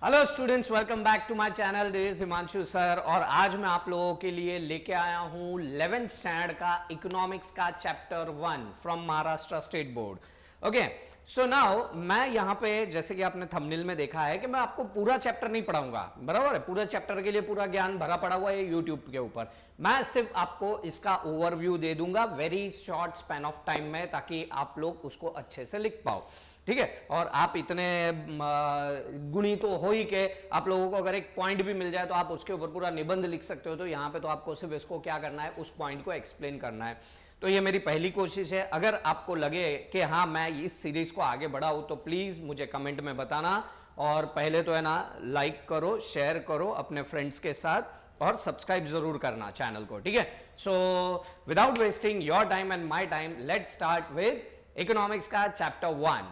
Hello students, welcome back to my channel. This is Himanshu sir और आज मैं आप लोगों के लिए लेके आया हूँ 11th स्टैंडर्ड का इकोनॉमिक्स का chapter 1 from Maharashtra state board. Okay, so now मैं यहाँ पे जैसे कि आपने थंबनेल में देखा है कि मैं आपको पूरा चैप्टर नहीं पढ़ाऊंगा, बराबर है। पूरा चैप्टर के लिए पूरा ज्ञान भरा पड़ा हुआ है यूट्यूब के ऊपर। मैं सिर्फ आपको इसका ओवरव्यू दे दूंगा very short span of time में, ताकि आप लोग उसको अच्छे से लिख पाओ, ठीक है। और आप इतने गुणी तो हो ही के आप लोगों को अगर एक पॉइंट भी मिल जाए तो आप उसके ऊपर पूरा निबंध लिख सकते हो। तो यहाँ पे तो आपको सिर्फ इसको क्या करना है, उस पॉइंट को एक्सप्लेन करना है। तो ये मेरी पहली कोशिश है। अगर आपको लगे कि हाँ मैं इस सीरीज को आगे बढ़ाऊं तो प्लीज मुझे कमेंट में बताना। और पहले तो है ना, लाइक करो, शेयर करो अपने फ्रेंड्स के साथ और सब्सक्राइब जरूर करना चैनल को, ठीक है। So without wasting your time and my time, let start with economics का चैप्टर 1।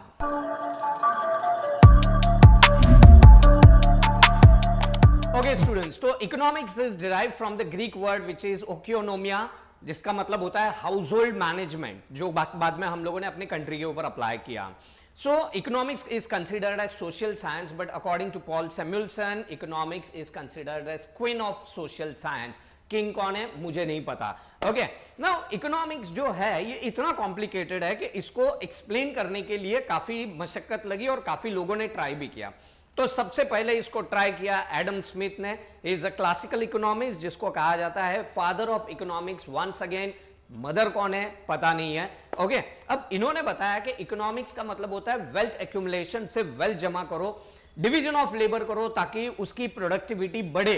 ओके स्टूडेंट्स, तो economics is derived from the Greek word which is oikonomia, जिसका मतलब होता है हाउस होल्ड मैनेजमेंट, जो बाद में हम लोगों ने अपनी कंट्री के ऊपर अप्लाई किया। So economics is considered as social science, but according to Paul Samuelson, economics is considered as queen of social science. King कौन है मुझे नहीं पता। ओके, नाउ इकोनॉमिक्स जो है ये इतना कॉम्प्लिकेटेड है कि इसको एक्सप्लेन करने के लिए काफी मशक्कत लगी और काफी लोगों ने ट्राई भी किया। तो सबसे पहले इसको ट्राई किया एडम स्मिथ ने। इज अ क्लासिकल इकोनॉमिक्स, जिसको कहा जाता है father of economics once again. Mother कौन है पता नहीं है। ओके, अब इन्होंने बताया कि इकोनॉमिक्स का मतलब होता है वेल्थ एक्यूमुलेशन, सिर्फ वेल्थ जमा करो, डिवीजन ऑफ लेबर करो ताकि उसकी प्रोडक्टिविटी बढ़े,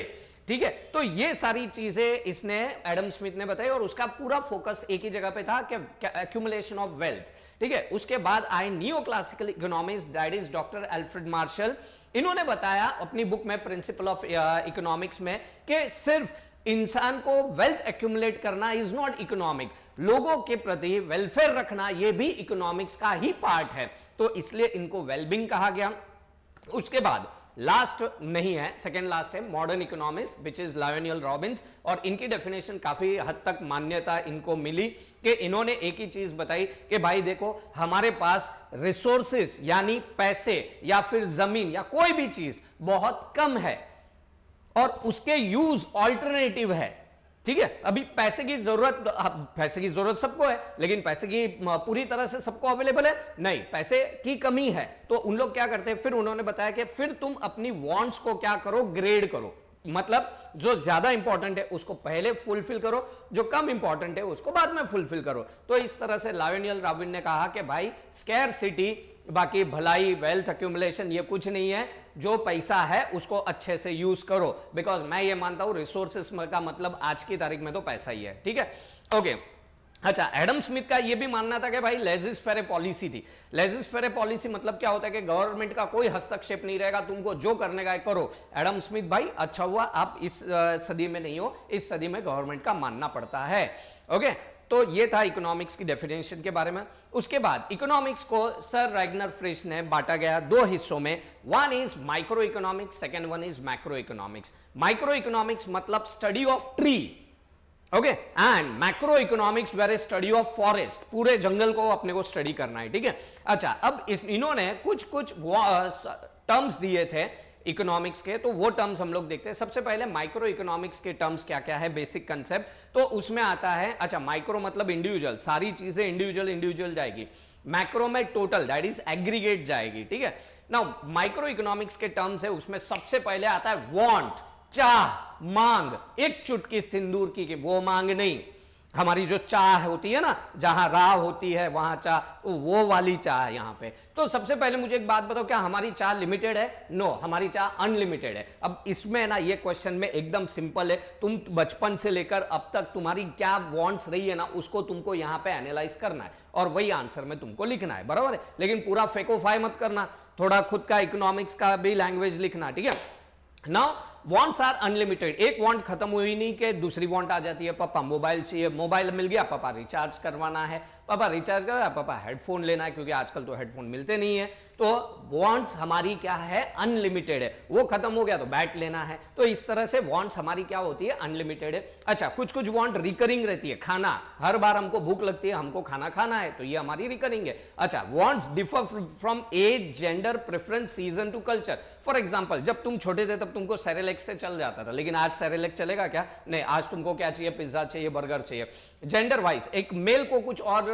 ठीक है। तो ये सारी चीजें इसने एडम स्मिथ ने बताई और उसका पूरा फोकस एक ही जगह पे था कि एक्यूमुलेशन ऑफ वेल्थ, ठीक है। उसके बाद आए neo classical economics, that is doctor Alfred Marshall. इन्होंने बताया अपनी बुक में प्रिंसिपल ऑफ इकोनॉमिक्स में कि सिर्फ इंसान को वेल्थ एक्यूमुलेट करना इज नॉट इकोनॉमिक, लोगों के प्रति वेलफेयर रखना यह भी इकोनॉमिक्स का ही पार्ट है। तो इसलिए इनको वेलबींग कहा गया। उसके बाद लास्ट नहीं है, सेकेंड लास्ट है modern economics which is Lionel Robbins, और इनकी डेफिनेशन काफी हद तक मान्यता इनको मिली कि इन्होंने एक ही चीज बताई कि भाई देखो हमारे पास रिसोर्सेस यानी पैसे या फिर जमीन या कोई भी चीज बहुत कम है और उसके यूज ऑल्टरनेटिव है, ठीक है। अभी पैसे की जरूरत सबको है, लेकिन पैसे की पूरी तरह से सबको अवेलेबल है नहीं, पैसे की कमी है। तो उन लोग क्या करते हैं, फिर उन्होंने बताया कि फिर तुम अपनी वांट्स को क्या करो, ग्रेड करो। मतलब जो ज्यादा इंपॉर्टेंट है उसको पहले फुलफिल करो, जो कम इंपॉर्टेंट है उसको बाद में फुलफिल करो। तो इस तरह से लायोनियल रॉबिन ने कहा कि भाई स्कैरसिटी, बाकी भलाई, वेल्थ एक्यूमुलेशन ये कुछ नहीं है, जो पैसा है उसको अच्छे से यूज करो। बिकॉज मैं ये मानता हूं रिसोर्सेस का मतलब आज की तारीख में तो पैसा ही है, ठीक है। ओके, अच्छा, एडम स्मिथ का यह भी मानना था कि भाई लेजिस फेरे पॉलिसी थी। लेजिस फेरे पॉलिसी मतलब क्या होता है कि गवर्नमेंट का कोई हस्तक्षेप नहीं रहेगा, तुमको जो करने का है करो। एडम स्मिथ भाई अच्छा हुआ आप इस सदी में नहीं हो, इस सदी में गवर्नमेंट का मानना पड़ता है। ओके, तो ये था इकोनॉमिक्स की डेफिनेशन के बारे में। उसके बाद इकोनॉमिक्स को सर रैगनर फ्रिश ने बांटा गया दो हिस्सों में। One is micro economics, second one is macro economics. Micro economics मतलब study of tree, okay, and macro economics where study of forest, पूरे जंगल को अपने को स्टडी करना है, ठीक है। अच्छा, अब इन्होंने कुछ टर्म्स दिए थे इकोनॉमिक्स के, तो वो टर्म्स हम लोग देखते हैं। सबसे पहले माइक्रो इकोनॉमिक्स के टर्म्स क्या क्या है, बेसिक कंसेप्ट। तो उसमें आता है, अच्छा, माइक्रो मतलब इंडिविजुअल, सारी चीजें इंडिविजुअल जाएगी। मैक्रो में टोटल, दैट इज एग्रीगेट जाएगी, ठीक है। नाउ माइक्रो इकोनॉमिक्स के टर्म्स है, उसमें सबसे पहले आता है वांट, चाह, मांग। एक चुटकी सिंदूर की वो मांग नहीं, हमारी जो चाह होती है ना, जहां राह होती है वहां चाह, वो वाली चाह है यहां पे। तो सबसे पहले मुझे एक बात बताओ, क्या हमारी चाह लिमिटेड है? नो, हमारी चाह अनलिमिटेड है। अब इसमें ना ये क्वेश्चन में एकदम सिंपल है, तुम बचपन से लेकर अब तक तुम्हारी क्या वांट्स रही है ना, उसको तुमको यहां पे एनालाइज करना है और वही आंसर में तुमको लिखना है, बराबर है। लेकिन पूरा फेकोफाई मत करना, थोड़ा खुद का इकोनॉमिक्स का भी लैंग्वेज लिखना, ठीक है। नाउ वॉन्ट्स आर अनलिमिटेड, एक वॉन्ट खत्म हुई नहीं कि दूसरी वॉन्ट आ जाती है। पापा मोबाइल चाहिए, मोबाइल मिल गया, पापा रिचार्ज करवाना है, पापा रिचार्ज करवाना, पापा हेडफोन लेना है, क्योंकि आजकल तो हेडफोन मिलते नहीं है। तो वांट्स हमारी क्या है, अनलिमिटेड है, वो खत्म हो गया तो बैट लेना है। तो इस तरह से वांट्स हमारी क्या होती है, अनलिमिटेड है। अच्छा, कुछ कुछ वांट रिकरिंग रहती है, खाना, हर बार हमको भूख लगती है, हमको खाना खाना है, तो ये हमारी रिकरिंग है। अच्छा, wants differ from age, gender, preference, season to culture. For example, जब तुम छोटे थे तब तुमको सेरेलेक्स से चल जाता था, लेकिन आज सेरेलेक्स चलेगा क्या? नहीं, आज तुमको क्या चाहिए, पिज्जा चाहिए, बर्गर चाहिए। जेंडर वाइज एक मेल को कुछ और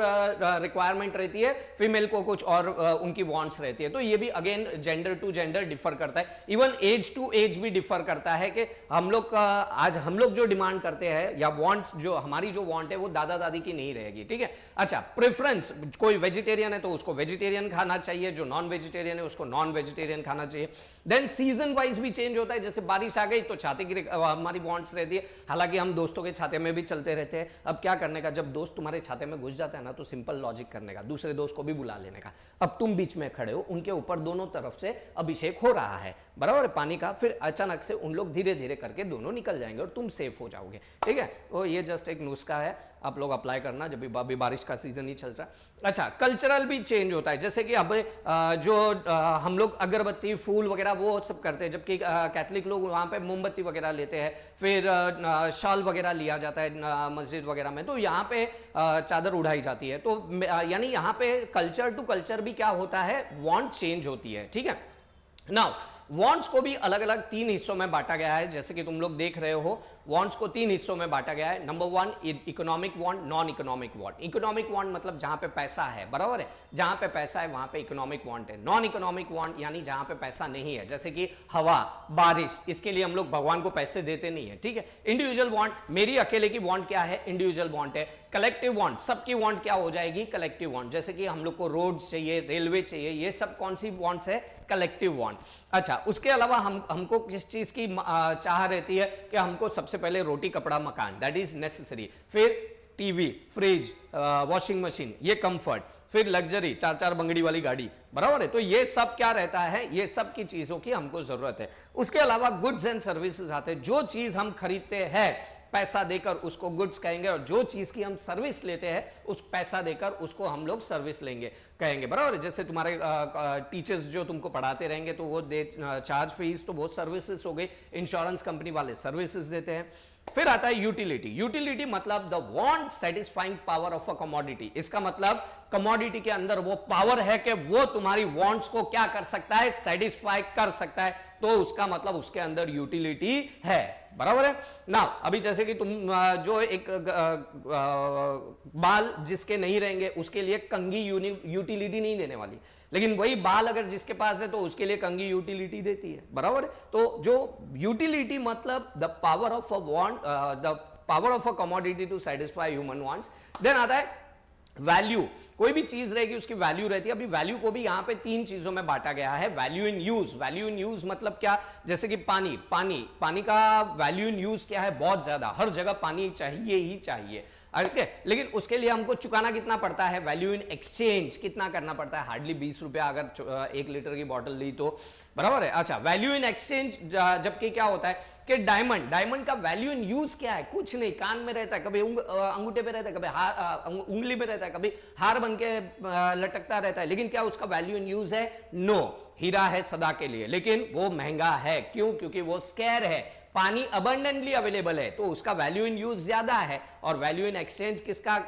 रिक्वायरमेंट रहती है, फीमेल को कुछ और उनकी वांट्स रहती है। तो ये भी again gender to gender differ करता है। इवन एज टू एज भी डिफर करता है कि हम लोग आज हम लोग जो डिमांड करते हैं या वांट्स, जो हमारी जो वांट है वो दादा दादी की नहीं रहेगी, ठीक है। अच्छा, प्रेफरेंस, कोई वेजिटेरियन है तो उसको वेजिटेरियन खाना चाहिए, जो नॉन वेजिटेरियन है उसको नॉन वेजिटेरियन खाना चाहिए। देन सीजन वाइज भी चेंज होता है, जैसे बारिश आ गई तो छाते की हमारी वांट्स रहती है। हालांकि हम दोस्तों के छाते में भी चलते रहते हैं। अब क्या करने का, जब दोस्त तुम्हारे छाते में घुस जाता है ना, तो सिंपल लॉजिक करने का, दूसरे दोस्त को भी बुला लेने का। अब तुम बीच में खड़े हो, उनके ऊपर दोनों तरफ से अभिषेक हो रहा है, बराबर है, पानी का। फिर अचानक से उन लोग धीरे धीरे करके दोनों निकल जाएंगे और तुम सेफ हो जाओगे, ठीक है। तो ये जस्ट एक नुस्खा है, आप लोग अप्लाई करना जब भी बारिश का सीजन ही चल रहा है। अच्छा, कल्चरल भी चेंज होता है, जैसे कि अब जो हम लोग अगरबत्ती, फूल वगैरह वो सब करते हैं, जबकि कैथलिक लोग वहाँ पे मोमबत्ती वगैरह लेते हैं, फिर शाल वगैरह लिया जाता है मस्जिद वगैरह में, तो यहाँ पे चादर उड़ाई जाती है। तो यानी यहाँ पे कल्चर टू कल्चर भी क्या होता है, वांट चेंज होती है, ठीक है। नाउ वांट्स को भी अलग अलग 3 हिस्सों में बांटा गया है, जैसे कि तुम लोग देख रहे हो। वांट्स को 3 हिस्सों में बांटा गया है। Number 1 economic want, non economic want. Economic want मतलब जहां पे पैसा है, बराबर है, जहां पे पैसा है वहां पे इकोनॉमिक वांट है। नॉन इकोनॉमिक वांट यानी जहां पे पैसा नहीं है, जैसे कि हवा, बारिश, इसके लिए हम लोग भगवान को पैसे देते नहीं है, ठीक है। इंडिविजुअल वांट, मेरी अकेले की वांट क्या है, इंडिविजुअल वांट है। कलेक्टिव वांट, सबकी वांट क्या हो जाएगी, कलेक्टिव वांट, जैसे कि हम लोग को रोड्स चाहिए, रेलवे चाहिए, ये सब कौन सी वांट्स है, कलेक्टिव वांट। अच्छा, उसके अलावा हमको किस चीज की चाह रहती है कि हमको सबसे पहले रोटी, कपड़ा, मकान, दैट इज नेसेसरी। फिर टीवी, फ्रिज, वॉशिंग मशीन, ये कंफर्ट। फिर लग्जरी, 4-4 बंगड़ी वाली गाड़ी, बराबर है। तो ये सब क्या रहता है, ये सब की चीजों की हमको जरूरत है। उसके अलावा गुड्स एंड सर्विसेज आते हैं, जो चीज हम खरीदते हैं पैसा देकर उसको गुड्स कहेंगे, और जो चीज की हम सर्विस लेते हैं उस पैसा देकर उसको हम लोग सर्विस लेंगे कहेंगे, बराबर। जैसे तुम्हारे टीचर्स जो तुमको पढ़ाते रहेंगे तो वो दे चार्ज फीस, तो वो सर्विसेज हो गई। इंश्योरेंस कंपनी वाले सर्विसेज देते हैं। फिर आता है यूटिलिटी। यूटिलिटी मतलब the want satisfying power of a commodity. इसका मतलब कमोडिटी के अंदर वो पावर है कि वो तुम्हारी वांट्स को क्या कर सकता है, सेटिस्फाई कर सकता है, तो उसका मतलब उसके अंदर यूटिलिटी है, बराबर है ना। अभी जैसे कि तुम जो एक बाल जिसके नहीं रहेंगे उसके लिए कंघी यूटिलिटी नहीं देने वाली, लेकिन वही बाल अगर जिसके पास है तो उसके लिए कंघी यूटिलिटी देती है, बराबर है। तो जो यूटिलिटी मतलब the power of a want, the power of a commodity to satisfy human wants. Then आता है वैल्यू। कोई भी चीज रहेगी उसकी वैल्यू रहती है। अभी वैल्यू को भी यहां पे 3 चीजों में बांटा गया है। Value in use, value in use मतलब क्या, जैसे कि पानी का वैल्यू इन यूज क्या है, बहुत ज्यादा, हर जगह पानी चाहिए ही चाहिए, ओके। लेकिन उसके लिए हमको चुकाना कितना पड़ता है, वैल्यू इन एक्सचेंज कितना करना पड़ता है, हार्डली 20 रुपया अगर 1 लीटर की बॉटल ली तो, बराबर है। अच्छा, वैल्यू इन एक्सचेंज, जबकि क्या होता है कि डायमंड का वैल्यू इन यूज क्या है, कुछ नहीं, कान में रहता है, कभी अंगूठे पे रहता है, कभी उंगली में रहता है, कभी हार बन के लटकता रहता है, लेकिन क्या उसका वैल्यू इन यूज है, नो। हीरा है सदा के लिए, लेकिन वो महंगा है, क्यों, क्योंकि वो स्केर है। पानी अबंडेंटली अवेलेबल है तो उसका वैल्यू इन यूज ज्यादा है, और वैल्यू इन एक्सचेंज किसका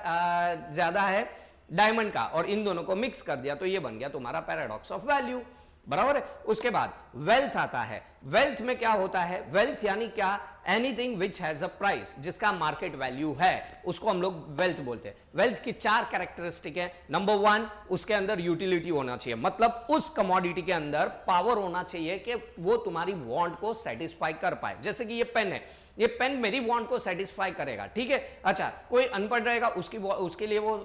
ज्यादा है, डायमंड का। और इन दोनों को मिक्स कर दिया तो ये बन गया तुम्हारा पैराडॉक्स ऑफ वैल्यू, बराबर है। उसके बाद वेल्थ आता है। वेल्थ में क्या होता है, वेल्थ यानी क्या, anything which has a price, जिसका मार्केट वैल्यू है, उसको हम लोग वेल्थ बोलते हैं। वेल्थ की 4 कैरेक्टरिस्टिक है। नंबर 1, उसके अंदर यूटिलिटी होना चाहिए, मतलब उस कमोडिटी के अंदर पावर होना चाहिए कि वो तुम्हारी वांट को सेटिस्फाई कर पाए। जैसे कि ये पेन है, ये पेन मेरी वांट को सेटिस्फाई करेगा, ठीक है। अच्छा, कोई अनपढ़ रहेगा उसके लिए वो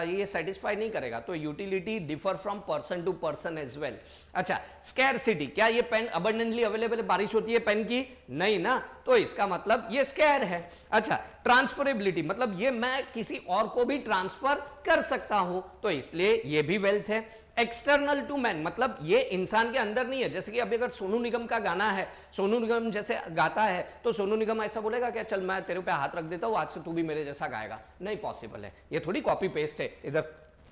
ये सेटिस्फाई नहीं करेगा, तो utility differ from person to person as well. अच्छा, स्कैरसिटी, क्या ये पेन अबंडेंटली अवेलेबल है, बारिश होती है पेन की, नहीं ना, तो इसका मतलब ये स्कैर है। अच्छा, ट्रांसफरेबिलिटी मतलब ये मैं किसी और को भी ट्रांसफर कर सकता हूं, तो इसलिए ये भी वेल्थ है। एक्सटर्नल टू मैन मतलब ये इंसान के अंदर नहीं है। जैसे कि अभी अगर सोनू निगम का गाना है, सोनू निगम जैसे गाता है, तो सोनू निगम ऐसा बोलेगा क्या, चल मैं तेरे पे हाथ रख देता हूं, आज से तू भी मेरे जैसा गाएगा, नहीं पॉसिबल है। ये थोड़ी कॉपी पेस्ट है, इधर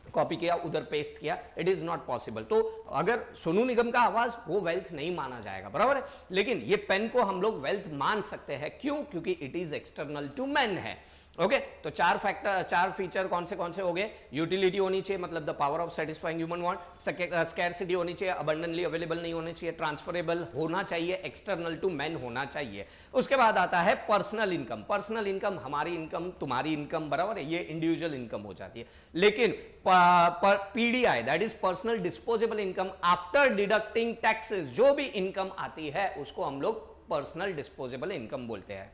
कॉपी किया उधर पेस्ट किया, इट इज नॉट पॉसिबल। तो अगर सोनू निगम का आवाज वो वेल्थ नहीं माना जाएगा, बराबर है, लेकिन ये पेन को हम लोग वेल्थ मान सकते हैं। क्यों? क्योंकि it is external to man है। ओके तो चार फीचर कौन से हो गए? यूटिलिटी होनी चाहिए, मतलब the power of satisfying human want, scarcity होनी चाहिए, अबंडेंटली अवेलेबल नहीं होने चाहिए, ट्रांसफरेबल होना चाहिए, एक्सटर्नल टू मैन होना चाहिए। उसके बाद आता है पर्सनल इनकम। पर्सनल इनकम हमारी इनकम, तुम्हारी इनकम, बराबर है, ये इंडिविजुअल इनकम हो जाती है। लेकिन PDI that is personal disposable income after deducting taxes, जो भी इनकम आती है उसको हम लोग पर्सनल डिस्पोजेबल इनकम बोलते हैं।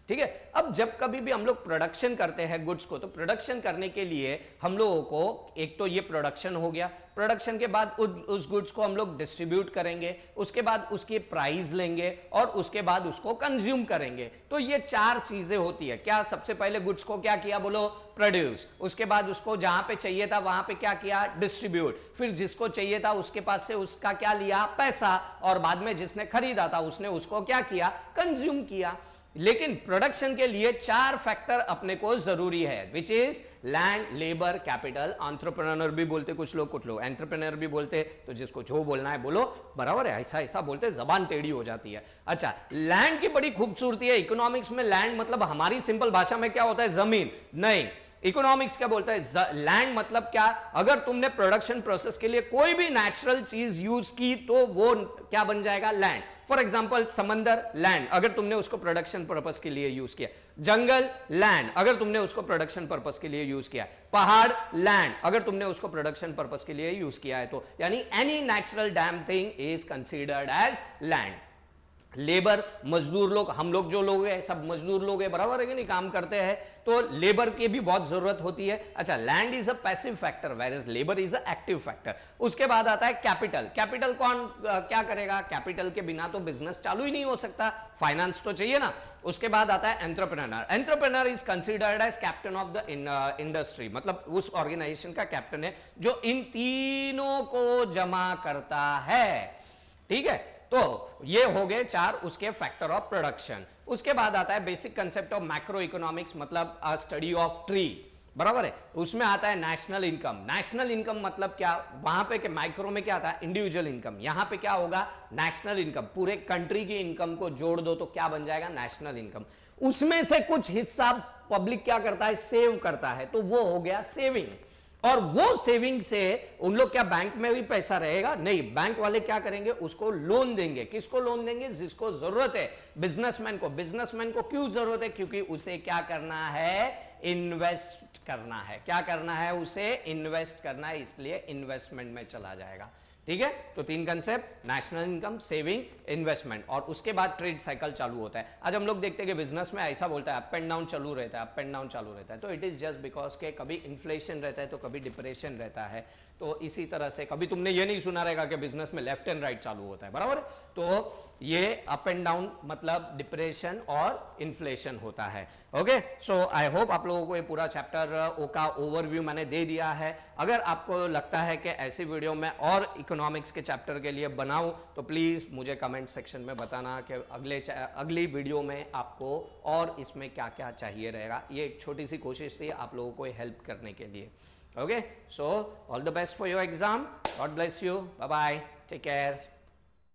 ठीक है, अब जब कभी भी हम लोग प्रोडक्शन करते हैं गुड्स को, तो प्रोडक्शन करने के लिए हम लोगों को एक तो ये प्रोडक्शन हो गया, प्रोडक्शन के बाद उस गुड्स को हम लोग डिस्ट्रीब्यूट करेंगे, उसके बाद उसकी प्राइस लेंगे और उसके बाद उसको कंज्यूम करेंगे। तो ये चार चीजें होती है। क्या? सबसे पहले गुड्स को क्या किया बोलो? प्रोड्यूस। उसके बाद उसको जहां पे चाहिए था वहां पे क्या किया? डिस्ट्रीब्यूट। फिर जिसको चाहिए था उसके पास से उसका क्या लिया? पैसा। और बाद में जिसने खरीदा था उसने उसको क्या किया? कंज्यूम किया। लेकिन प्रोडक्शन के लिए चार फैक्टर अपने को जरूरी है, which is land, labour, capital. Entrepreneur भी बोलते कुछ लोग एंटरप्रेन्योर भी बोलते, तो जिसको जो बोलना है बोलो, बराबर है, ऐसा ऐसा बोलते जबान टेढ़ी हो जाती है। अच्छा, लैंड की बड़ी खूबसूरती है इकोनॉमिक्स में। लैंड मतलब हमारी सिंपल भाषा में क्या होता है? जमीन नहीं। इकोनॉमिक्स क्या बोलता है? लैंड मतलब क्या? अगर तुमने प्रोडक्शन प्रोसेस के लिए कोई भी नेचुरल चीज यूज की तो वो क्या बन जाएगा? लैंड। फॉर एग्जाम्पल समंदर, लैंड, अगर तुमने उसको प्रोडक्शन पर्पस के लिए यूज किया। जंगल, लैंड, अगर तुमने उसको प्रोडक्शन पर्पस के लिए यूज किया। पहाड़, लैंड, अगर तुमने उसको प्रोडक्शन पर्पस के लिए यूज किया है तो, यानी any natural damn thing is considered as land. Labour, मजदूर लोग, हम लोग जो लोग हैं सब मजदूर लोग हैं, बराबर है कि नहीं? काम करते हैं तो लेबर की भी बहुत जरूरत होती है। अच्छा, land is a passive factor whereas labour is a active factor. उसके बाद आता है कैपिटल। कैपिटल कौन क्या करेगा? कैपिटल के बिना तो बिजनेस चालू ही नहीं हो सकता, फाइनेंस तो चाहिए ना। उसके बाद आता है entrepreneur. Entrepreneur is considered as captain of the industry, मतलब उस ऑर्गेनाइजेशन का कैप्टन है जो इन तीनों को जमा करता है। ठीक है, तो ये हो गए चार उसके फैक्टर ऑफ प्रोडक्शन। उसके बाद आता है basic concept of macro economics, मतलब स्टडी ऑफ ट्री, बराबर है। उसमें आता है नेशनल इनकम। नेशनल इनकम मतलब क्या? वहां पे माइक्रो में क्या आता है? Individual income. यहां पे क्या होगा? National income. पूरे कंट्री की इनकम को जोड़ दो तो क्या बन जाएगा? National income. उसमें से कुछ हिस्सा पब्लिक क्या करता है? सेव करता है, तो वो हो गया सेविंग। और वो सेविंग से उन लोग क्या बैंक में भी पैसा रहेगा? नहीं, बैंक वाले क्या करेंगे? उसको लोन देंगे। किसको लोन देंगे? जिसको जरूरत है, बिजनेसमैन को। बिजनेसमैन को क्यों जरूरत है? क्योंकि उसे क्या करना है? इन्वेस्ट करना है। क्या करना है? उसे इन्वेस्ट करना है, इसलिए इन्वेस्टमेंट में चला जाएगा। ठीक है, तो तीन concept, national income, saving, investment, और उसके बाद ट्रेड साइकिल चालू होता है। आज हम लोग देखते हैं कि बिजनेस में ऐसा बोलता है अप एंड डाउन चालू रहता है, अप एंड डाउन चालू रहता है। तो इट इज जस्ट बिकॉज के कभी इन्फ्लेशन रहता है तो कभी डिप्रेशन रहता है। तो इसी तरह से कभी तुमने ये नहीं सुना रहेगा कि बिजनेस में लेफ्ट एंड राइट चालू होता है, बराबर है? तो ये अप एंड डाउन मतलब डिप्रेशन और इन्फ्लेशन होता है। ओके, सो आई होप आप लोगों को ये पूरा चैप्टर का ओवरव्यू मैंने दे दिया है। अगर आपको लगता है कि ऐसी वीडियो मैं और इकोनॉमिक्स के चैप्टर के लिए बनाऊं तो प्लीज मुझे कमेंट सेक्शन में बताना कि अगली वीडियो में आपको और इसमें क्या क्या चाहिए रहेगा। ये एक छोटी सी कोशिश थी आप लोगों को हेल्प करने के लिए। Okay, so all the best for your exam. God bless you. Bye bye. Take care.